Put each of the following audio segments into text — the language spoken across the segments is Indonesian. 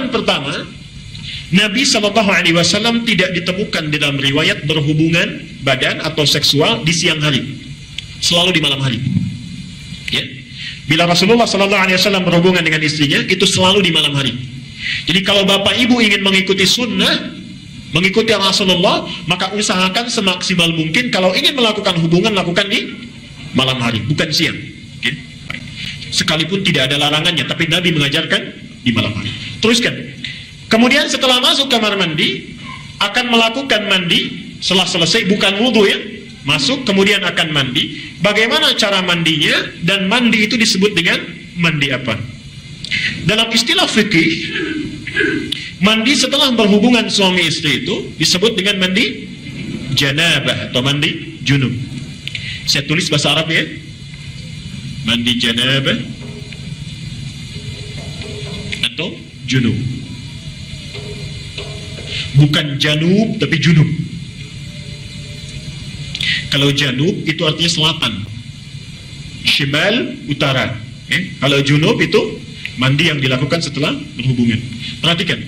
Gambaran pertama, Nabi SAW tidak ditemukan di dalam riwayat berhubungan badan atau seksual di siang hari, selalu di malam hari. Ya. Bila Rasulullah SAW berhubungan dengan istrinya, itu selalu di malam hari. Jadi kalau bapak ibu ingin mengikuti sunnah, mengikuti Rasulullah, maka usahakan semaksimal mungkin kalau ingin melakukan hubungan, lakukan di malam hari, bukan siang. Okay? Sekalipun tidak ada larangannya, tapi Nabi mengajarkan di malam hari. Teruskan. Kemudian setelah masuk kamar mandi, akan melakukan mandi. Setelah selesai, bukan wudhu ya, masuk kemudian akan mandi. Bagaimana cara mandinya, dan mandi itu disebut dengan mandi apa? Dalam istilah fikih, mandi setelah berhubungan suami istri itu disebut dengan mandi janabah atau mandi junub. Saya tulis bahasa Arab ya, mandi janabah atau junub. Bukan janub tapi junub. Kalau janub itu artinya selatan, shimal utara. Kalau junub itu mandi yang dilakukan setelah berhubungan. Perhatikan,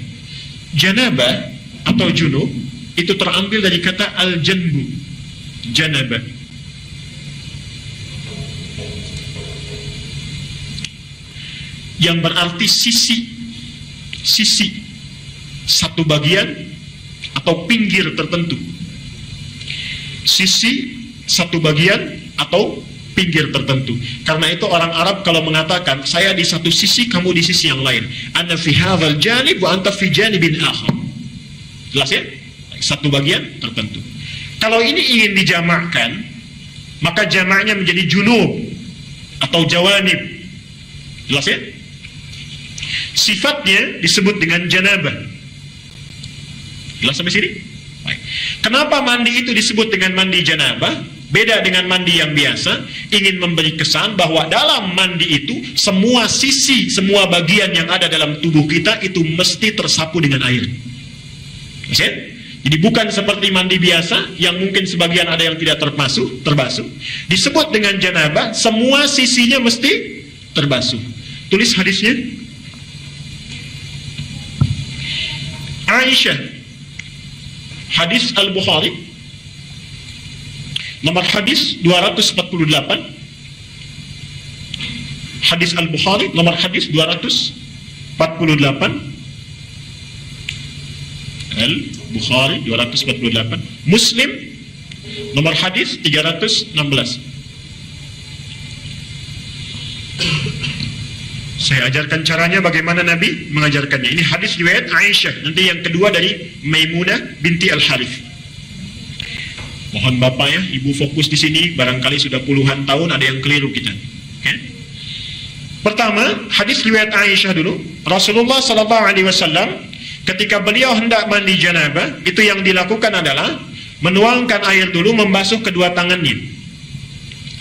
janabah atau junub itu terambil dari kata al-janbu, janabah. Yang berarti sisi, satu bagian atau pinggir tertentu. Sisi, satu bagian atau pinggir tertentu. Karena itu orang Arab kalau mengatakan saya di satu sisi, kamu di sisi yang lain. Ana fi hadzal janib wa anta fi janibin akhar. Jelas ya? Satu bagian tertentu. Kalau ini ingin dijamakkan, maka jamaknya menjadi junub atau jawanib. Jelas ya? Sifatnya disebut dengan janabah. Jelas sampai sini? Baik. Kenapa mandi itu disebut dengan mandi janabah? Beda dengan mandi yang biasa, ingin memberi kesan bahwa dalam mandi itu semua sisi, semua bagian yang ada dalam tubuh kita itu mesti tersapu dengan air. Maksud? Jadi bukan seperti mandi biasa yang mungkin sebagian ada yang tidak terbasuh. Disebut dengan janabah, semua sisinya mesti terbasuh. Tulis hadisnya. Aisyah, hadis Al-Bukhari, nomor hadis 248. Hadis Al-Bukhari, nomor hadis 248. Al-Bukhari 248. Muslim, nomor hadis 316. Saya ajarkan caranya bagaimana Nabi mengajarkannya. Ini hadis riwayat Aisyah. Nanti yang kedua dari Maimunah binti Al-Harith. Mohon Bapak ya, Ibu fokus di sini. Barangkali sudah puluhan tahun ada yang keliru kita. Okay? Pertama, hadis riwayat Aisyah dulu. Rasulullah SAW ketika beliau hendak mandi janabah, itu yang dilakukan adalah menuangkan air dulu, membasuh kedua tangannya.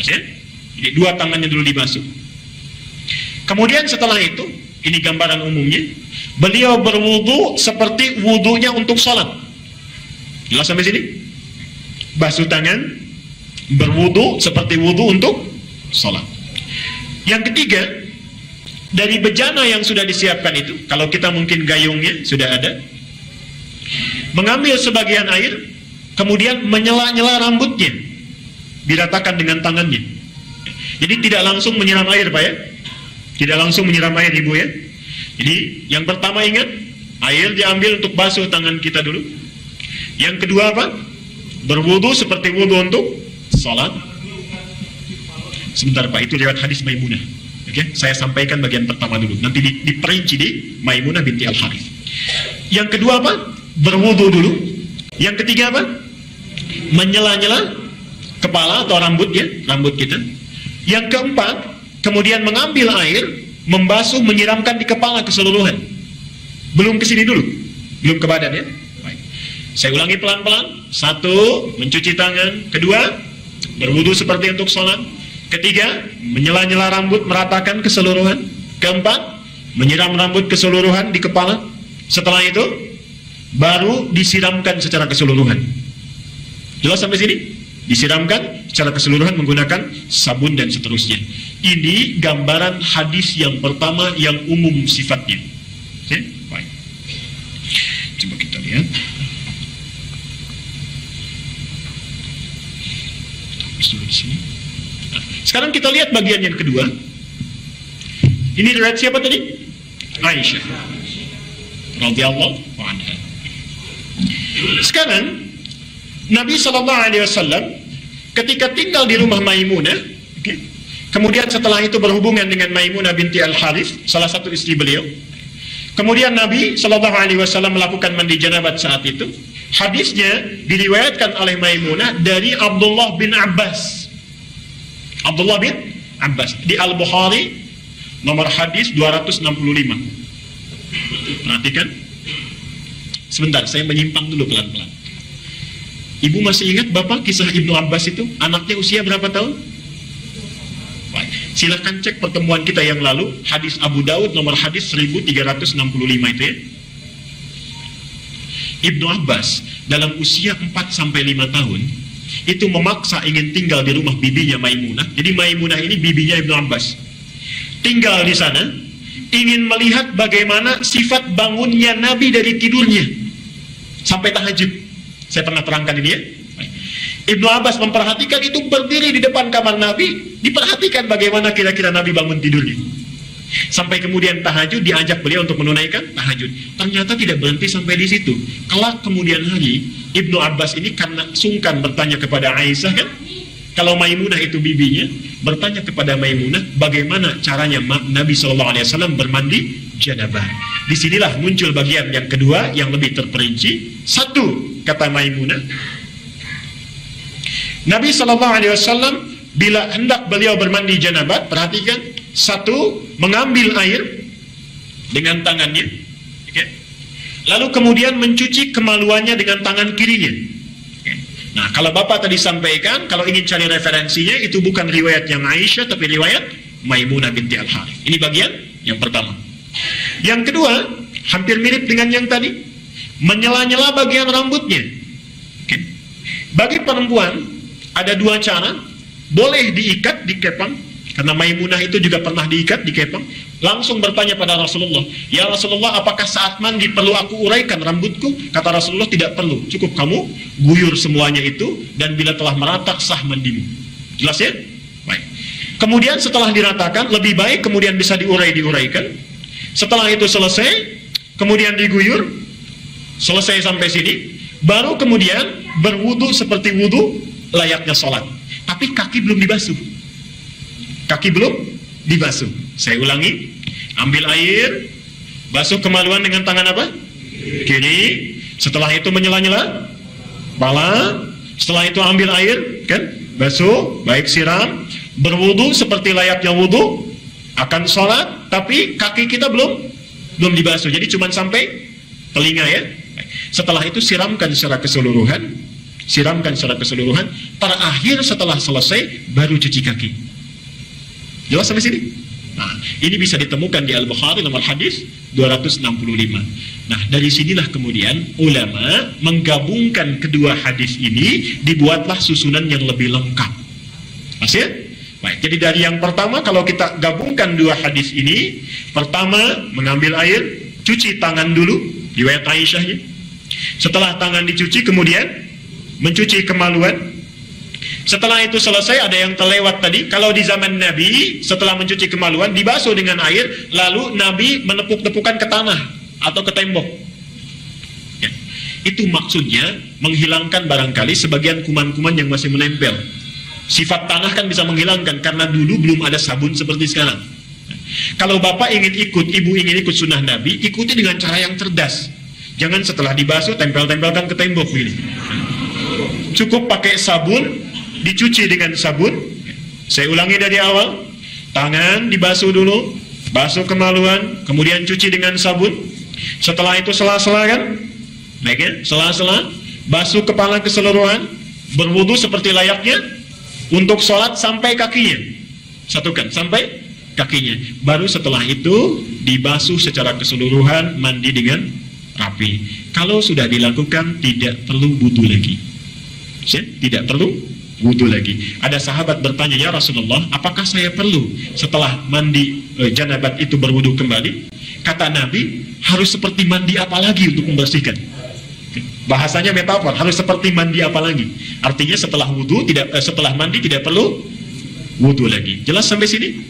Jadi dua tangannya dulu dibasuh. Kemudian setelah itu, ini gambaran umumnya, beliau berwudu seperti wudunya untuk sholat. Jelas sampai sini? Basuh tangan, berwudu seperti wudu untuk sholat. Yang ketiga, dari bejana yang sudah disiapkan itu, kalau kita mungkin gayungnya sudah ada, mengambil sebagian air, kemudian menyela-nyela rambutnya, diratakan dengan tangannya. Jadi tidak langsung menyiram air Pak ya, tidak langsung menyiram air Ibu ya. Jadi yang pertama ingat, air diambil untuk basuh tangan kita dulu. Yang kedua apa? Berwudu seperti wudu untuk salat. Sebentar Pak, itu lewat hadis Maimunah. Oke, saya sampaikan bagian pertama dulu. Nanti diperinci di Maimunah binti Al-Harith. Yang kedua apa? Berwudu dulu. Yang ketiga apa? Menyela-nyela kepala atau rambut ya, rambut kita. Yang keempat, kemudian mengambil air, membasuh, menyiramkan di kepala keseluruhan. Belum ke sini dulu, belum ke badan ya. Baik. Saya ulangi pelan-pelan. Satu, mencuci tangan. Kedua, berwudu seperti untuk sholat. Ketiga, menyela-nyela rambut, meratakan keseluruhan. Keempat, menyiram rambut keseluruhan di kepala. Setelah itu, baru disiramkan secara keseluruhan. Jelas sampai sini? Disiramkan secara keseluruhan menggunakan sabun dan seterusnya. Ini gambaran hadis yang pertama yang umum sifatnya. Baik. Ya. Sekarang kita lihat bagian yang kedua. Ini riwayat siapa tadi? Aisyah radhiyallahu anha. Sekarang Nabi SAW ketika tinggal di rumah Maimunah, kemudian setelah itu berhubungan dengan Maimunah binti Al-Harith, salah satu istri beliau. Kemudian Nabi SAW melakukan mandi janabat saat itu. Hadisnya diriwayatkan oleh Maimunah dari Abdullah bin Abbas. Abdullah bin Abbas di Al-Bukhari nomor hadis 265. Perhatikan. Sebentar, saya menyimpang dulu pelan-pelan. Ibu masih ingat Bapak kisah Ibnu Abbas itu? Anaknya usia berapa tahun? Baik. Silahkan cek pertemuan kita yang lalu, hadis Abu Daud nomor hadis 1365 itu ya. Ibnu Abbas dalam usia 4-5 tahun itu memaksa ingin tinggal di rumah bibinya Maimunah. Jadi Maimunah ini bibinya Ibnu Abbas. Tinggal di sana, ingin melihat bagaimana sifat bangunnya Nabi dari tidurnya sampai tahajud. Saya pernah terangkan ini ya. Ibnu Abbas memperhatikan itu, berdiri di depan kamar Nabi, diperhatikan bagaimana kira-kira Nabi bangun tidurnya. Sampai kemudian tahajud, diajak beliau untuk menunaikan tahajud. Ternyata tidak berhenti sampai di situ. Kelak kemudian hari, Ibnu Abbas ini karena sungkan bertanya kepada Aisyah kan, kalau Maimunah itu bibinya, bertanya kepada Maimunah bagaimana caranya Nabi SAW bermandi janabah. Disinilah muncul bagian yang kedua yang lebih terperinci. Satu, kata Maimunah, Nabi SAW bila hendak beliau bermandi janabat, perhatikan, satu, mengambil air dengan tangannya, lalu kemudian mencuci kemaluannya dengan tangan kirinya. Nah, kalau Bapak tadi sampaikan, kalau ingin cari referensinya, itu bukan riwayat yang Aisyah, tapi riwayat Maimunah binti Al-Harith. Ini bagian yang pertama. Yang kedua, hampir mirip dengan yang tadi, menyela-nyela bagian rambutnya. Bagi perempuan, ada dua cara. Boleh diikat, dikepang, karena Maimunah itu juga pernah diikat, dikepang. Langsung bertanya pada Rasulullah, ya Rasulullah, apakah saat mandi perlu aku uraikan rambutku? Kata Rasulullah, tidak perlu, cukup kamu guyur semuanya itu, dan bila telah merata sah mandimu. Jelas ya? Baik. Kemudian setelah diratakan, lebih baik kemudian bisa diuraikan. Setelah itu selesai, kemudian diguyur, selesai sampai sini, baru kemudian berwudu seperti wudu layaknya sholat. Tapi kaki belum dibasuh. Kaki belum dibasuh. Saya ulangi, ambil air, basuh kemaluan dengan tangan apa? Kiri. Setelah itu menyela-nyela kepala. Setelah itu ambil air, kan? Basuh, baik siram, berwudu seperti layaknya wudu, akan sholat, tapi kaki kita belum dibasuh. Jadi cuma sampai telinga ya. Setelah itu siramkan secara keseluruhan. Terakhir setelah selesai baru cuci kaki. Jelas sampai sini? Nah, ini bisa ditemukan di Al-Bukhari nomor hadis 265. Nah, dari sinilah kemudian ulama menggabungkan kedua hadis ini, dibuatlah susunan yang lebih lengkap. Masih? Baik, jadi dari yang pertama, kalau kita gabungkan dua hadis ini, pertama mengambil air, cuci tangan dulu, riwayat Aisyahnya. Setelah tangan dicuci, kemudian mencuci kemaluan. Setelah itu selesai, ada yang terlewat tadi. Kalau di zaman Nabi, setelah mencuci kemaluan, dibasuh dengan air, lalu Nabi menepuk-tepukan ke tanah atau ke tembok. Ya. Itu maksudnya menghilangkan barangkali sebagian kuman-kuman yang masih menempel. Sifat tanah kan bisa menghilangkan, karena dulu belum ada sabun seperti sekarang. Kalau Bapak ingin ikut, Ibu ingin ikut sunnah Nabi, ikuti dengan cara yang cerdas. Jangan setelah dibasuh, tempel-tempelkan ke tembok ini. Cukup pakai sabun, dicuci dengan sabun. Saya ulangi dari awal, tangan dibasuh dulu, basuh kemaluan, kemudian cuci dengan sabun. Setelah itu sela-sela kan, baik ya, sela-sela, basuh kepala keseluruhan, berwudu seperti layaknya untuk sholat sampai kakinya. Satukan sampai kakinya. Baru setelah itu dibasuh secara keseluruhan, mandi dengan rapi. Kalau sudah dilakukan, tidak perlu wudu lagi. Tidak perlu wudu lagi. Ada sahabat bertanya, ya Rasulullah, apakah saya perlu setelah mandi janabat itu berwudu kembali? Kata Nabi, harus seperti mandi apa lagi untuk membersihkan? Bahasanya metafor, harus seperti mandi apa lagi? Artinya setelah mandi tidak perlu wudhu lagi. Jelas sampai sini?